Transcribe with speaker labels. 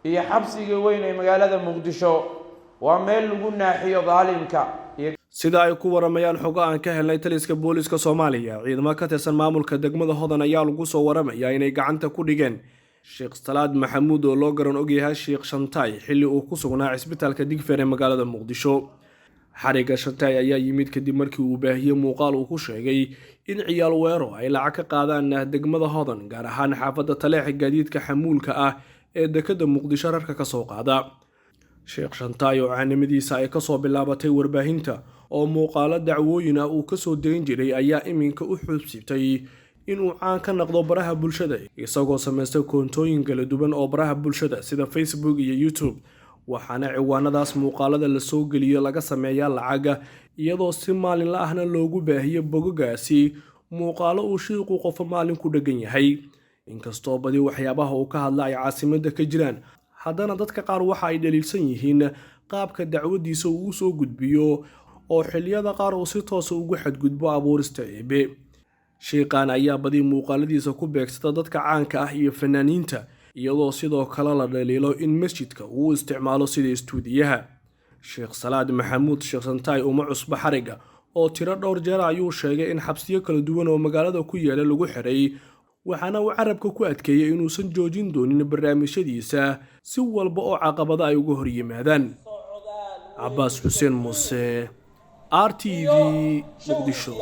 Speaker 1: iyo xabsiga weyn ee magaalada Muqdisho waa meel lagu naaxiyo daalimka.
Speaker 2: sida ay ku waramayaan xogo aan ka helnay taliska booliska Soomaaliya ciidamada ka tirsan maamulka degmada Hodan ayaa lagu soo waramayaa inay gacanta ku dhigeen Sheekh Salaad Maxamuud oo loo garan og yahay Sheekh Shantay xilli uu ku sugnaa isbitaalka Digfaar ee magaalada Muqdisho. xariga Shantay ayaa yimid kadib markii uu baahiyay muuqaal uu ku sheegay in ciyaal weero ay lacag ka qaadaan degmada Hodan gaar ahaan xaafadda Taleex gaadiidka xamuulka ah ee dekada Muqdisho rarka ka soo qaada. Sheekh Shantay oo caanimadiisa ay ka soo bilaabatay warbaahinta oo muuqaalo dacwooyin ah uu ka soo deyn jiray ayaa iminka u xubsitay inuu caan ka noqdo baraha bulshada isagoo sameystay koontooyin kala duwan oo baraha bulshada sida Facebook iyo YouTube. waxaana ciwaanadaas muuqaalada la soo geliyo laga sameeyaa lacaga iyadoo si maalinle ahna loogu baahiyo bogagaasi muuqaalo uu shiiqu qof maalin ku dhagan yahay. inkastoo badi waxyaabaha uu ka hadla ay caasimadda ka jiraan, haddana dadka qaar waxa ay dhaliilsan yihiin qaabka dacwadiisa uu soo gudbiyo oo xilliyada qaar uu si toos ugu xadgudbo abuurista eebe. sheeqan ayaa badi muuqaaladiisa ku beegsata dadka caanka ah iyo fanaaniinta iyadoo sidoo kale la dhaliilo in masjidka uu isticmaalo sida istuudiyaha. Sheekh Salaad Maxamuud Sheekh Shantay uma cusba xariga oo tiro dhowr jeer ayuu sheegay in xabsiyo kala duwan oo magaalada ku yaala lagu xiray, waxaana uu carabka ku adkeeyay inuusan joojin doonin barnaamijyadiisa si walba oo caqabado ay uga hor yimaadaan. Cabbaas Xuseen Muuse, RTV, Muqdisho.